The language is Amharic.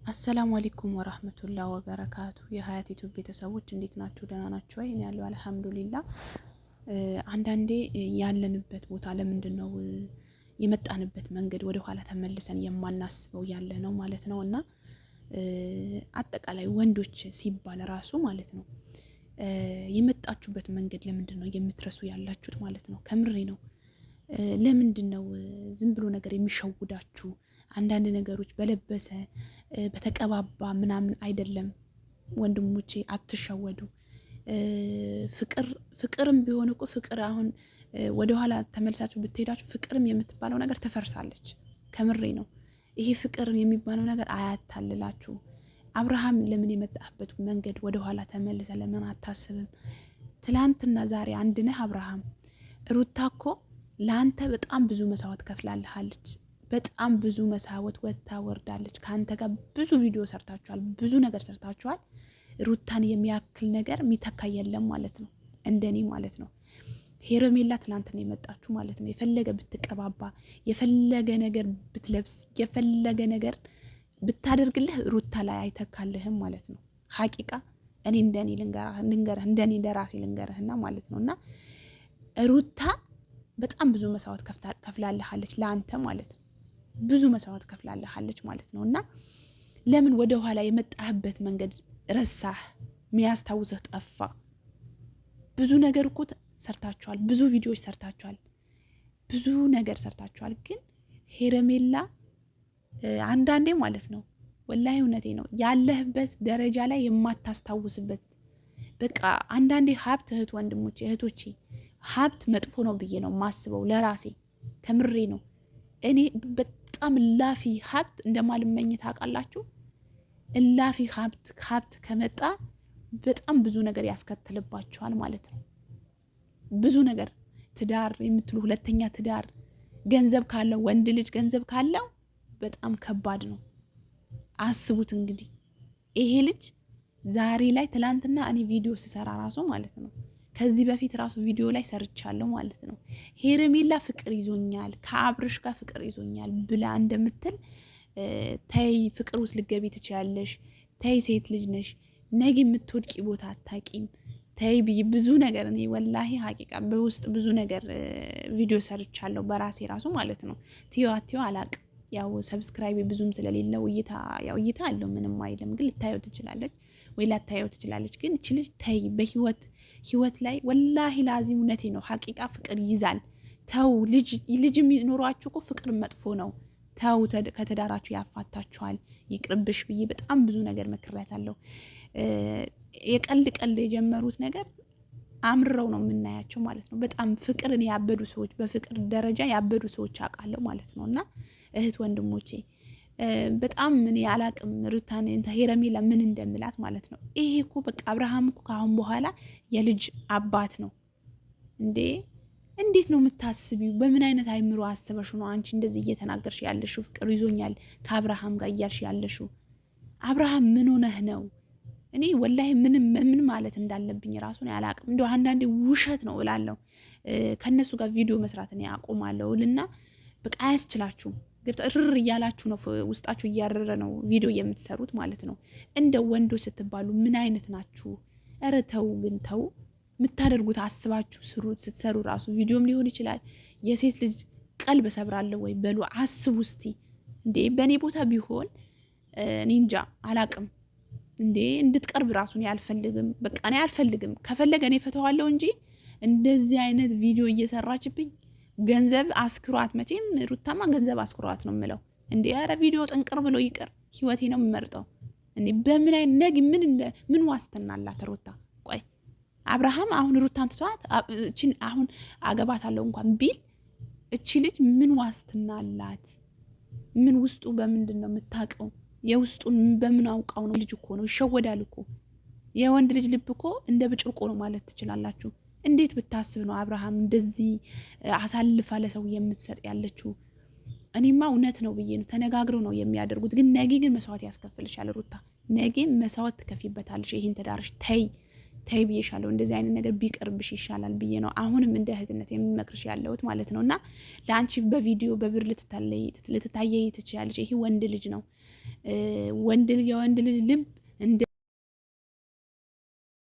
አሰላሙ አለይኩም ወራህመቱላሂ ወበረካቱ። የሀያት ዩቲዩብ ቤተሰቦች እንዴት ናችሁ? ደህና ናችሁ ወይ? እኔ ያለው አልሐምዱሊላህ። አንዳንዴ ያለንበት ቦታ ለምንድነው የመጣንበት መንገድ ወደ ኋላ ተመልሰን የማናስበው ያለ ነው ማለት ነው። እና አጠቃላይ ወንዶች ሲባል ራሱ ማለት ነው የመጣችሁበት መንገድ ለምንድነው የምትረሱ ያላችሁት ማለት ነው። ከምሬ ነው። ለምንድነው ዝም ብሎ ነገር የሚሸውዳችሁ? አንዳንድ ነገሮች በለበሰ በተቀባባ ምናምን አይደለም ወንድሞቼ፣ አትሸወዱ። ፍቅርም ቢሆን እኮ ፍቅር አሁን ወደ ኋላ ተመልሳችሁ ብትሄዳችሁ ፍቅርም የምትባለው ነገር ትፈርሳለች። ከምሬ ነው። ይሄ ፍቅር የሚባለው ነገር አያታልላችሁ። አብርሃም ለምን የመጣህበት መንገድ ወደ ኋላ ተመልሰ ለምን አታስብም? ትላንትና ዛሬ አንድ ነህ አብርሃም። ሩታ እኮ ለአንተ በጣም ብዙ መስዋዕት ከፍላልሃለች። በጣም ብዙ መስዋዕት ወጥታ ወርዳለች። ከአንተ ጋር ብዙ ቪዲዮ ሰርታችኋል፣ ብዙ ነገር ሰርታችኋል። ሩታን የሚያክል ነገር የሚተካ የለም ማለት ነው፣ እንደኔ ማለት ነው። ሄርሜላ ትላንት ነው የመጣችሁ ማለት ነው። የፈለገ ብትቀባባ፣ የፈለገ ነገር ብትለብስ፣ የፈለገ ነገር ብታደርግልህ ሩታ ላይ አይተካልህም ማለት ነው። ሀቂቃ እኔ እንደኔ ልንገርህ እንደኔ ለራሴ ልንገርህና ማለት ነው። እና ሩታ በጣም ብዙ መስዋዕት ከፍላልሃለች ለአንተ ማለት ነው። ብዙ መስዋዕት ከፍላልሃለች ማለት ነው። እና ለምን ወደ ኋላ የመጣህበት መንገድ ረሳህ? የሚያስታውስህ ጠፋ? ብዙ ነገር እኮ ሰርታችኋል፣ ብዙ ቪዲዮዎች ሰርታችኋል፣ ብዙ ነገር ሰርታችኋል። ግን ሄርሜላ አንዳንዴ ማለት ነው ወላሂ እውነቴ ነው ያለህበት ደረጃ ላይ የማታስታውስበት በቃ አንዳንዴ ሀብት ወንድሞቼ እህቶቼ ሀብት መጥፎ ነው ብዬ ነው የማስበው ለራሴ። ከምሬ ነው። እኔ በጣም እላፊ ሀብት እንደማልመኝ ታውቃላችሁ። እላፊ ሀብት ከመጣ በጣም ብዙ ነገር ያስከትልባችኋል ማለት ነው። ብዙ ነገር ትዳር የምትሉ ሁለተኛ ትዳር ገንዘብ ካለው ወንድ ልጅ ገንዘብ ካለው በጣም ከባድ ነው። አስቡት እንግዲህ ይሄ ልጅ ዛሬ ላይ ትላንትና እኔ ቪዲዮ ስሰራ ራሱ ማለት ነው ከዚህ በፊት ራሱ ቪዲዮ ላይ ሰርቻለሁ ማለት ነው። ሄርሜላ ፍቅር ይዞኛል ከአብርሽ ጋር ፍቅር ይዞኛል ብላ እንደምትል ተይ፣ ፍቅር ውስጥ ልገቢ ትችያለሽ፣ ተይ፣ ሴት ልጅ ነሽ፣ ነገ የምትወድቂ ቦታ አታቂም፣ ተይ ብዬ ብዙ ነገር እኔ ወላሂ ሀቂቃ በውስጥ ብዙ ነገር ቪዲዮ ሰርቻለሁ በራሴ ራሱ ማለት ነው። ትዮ አላቅም። ያው ሰብስክራይብ ብዙም ስለሌለው እይታ አለው ምንም አይልም፣ ግን ልታየው ትችላለች ወይ ላታየው ትችላለች። ግን እቺ ልጅ ተይ፣ በህይወት ላይ ወላሂ ላዚም እውነቴ ነው ሀቂቃ ፍቅር ይዛል። ተው፣ ልጅ የሚኖሯችሁ እኮ ፍቅር መጥፎ ነው። ተው፣ ከተዳራችሁ ያፋታችኋል፣ ይቅርብሽ ብዬ በጣም ብዙ ነገር መክሬያታለሁ። ቀልድ የጀመሩት ነገር አምርረው ነው የምናያቸው ማለት ነው። በጣም ፍቅርን ያበዱ ሰዎች፣ በፍቅር ደረጃ ያበዱ ሰዎች አውቃለሁ ማለት ነው። እና እህት ወንድሞቼ በጣም ምን ያላቅም ሩታን ሄርሜላ ምን እንደምላት ማለት ነው። ይሄ እኮ በቃ አብርሃም እኮ ከአሁን በኋላ የልጅ አባት ነው እንዴ! እንዴት ነው የምታስቢው? በምን አይነት አይምሮ አስበሽ ነው አንቺ እንደዚህ እየተናገርሽ ያለሽው? ፍቅር ይዞኛል ከአብርሃም ጋር እያልሽ ያለሽው አብርሃም ምን ሆነህ ነው? እኔ ወላሂ ምን ማለት እንዳለብኝ ራሱ ነው ያላቅም። እንደው አንዳንዴ ውሸት ነው እላለሁ። ከነሱ ጋር ቪዲዮ መስራት እኔ አቆማለሁ እልና በቃ አያስችላችሁም። እርር እያላችሁ ነው፣ ውስጣችሁ እያረረ ነው ቪዲዮ የምትሰሩት ማለት ነው። እንደ ወንዶች ስትባሉ ምን አይነት ናችሁ? ኧረ ተው ግን ተው። የምታደርጉት አስባችሁ ስሩ። ስትሰሩ ራሱ ቪዲዮም ሊሆን ይችላል። የሴት ልጅ ቀልብ ሰብራለሁ ወይ በሉ አስቡ እስቲ። እንዴ በእኔ ቦታ ቢሆን እኔ እንጃ አላቅም እንዴ እንድትቀርብ ራሱን አልፈልግም። በቃ እኔ አልፈልግም። ከፈለገ እኔ ፈተዋለሁ እንጂ እንደዚህ አይነት ቪዲዮ እየሰራችብኝ ገንዘብ አስክሯት። መቼም ሩታማ ገንዘብ አስክሯት ነው የምለው። እንዴ ኧረ ቪዲዮ ጥንቅር ብሎ ይቅር፣ ህይወቴ ነው የምመርጠው። እንዴ በምን አይነት ነግ ምን ዋስትና አላት ሩታ? ቆይ አብርሃም አሁን ሩታን ትቷት እቺን አሁን አገባታለሁ እንኳን ቢል እቺ ልጅ ምን ዋስትና አላት? ምን ውስጡ በምንድን ነው የምታውቀው? የውስጡን በምን አውቃው ነው? ልጅ እኮ ነው፣ ይሸወዳል እኮ። የወንድ ልጅ ልብ እኮ እንደ ብጭርቆ ነው ማለት ትችላላችሁ። እንዴት ብታስብ ነው አብርሃም እንደዚህ አሳልፋ ለሰው የምትሰጥ ያለችው? እኔማ እውነት ነው ብዬ ነው፣ ተነጋግረው ነው የሚያደርጉት። ግን ነገ ግን መስዋዕት ያስከፍልሻል ሩታ፣ ነገ መስዋዕት ትከፊበታለሽ። ይህን ትዳርሽ ተይ ብዬሻለሁ፣ እንደዚህ አይነት ነገር ቢቀርብሽ ይሻላል ብዬ ነው አሁንም እንደ እህትነት የሚመክርሽ ያለሁት ማለት ነው። እና ለአንቺ በቪዲዮ በብር ልትታየይ ትችያለሽ። ይሄ ወንድ ልጅ ነው። የወንድ ልጅ ልብ እንደ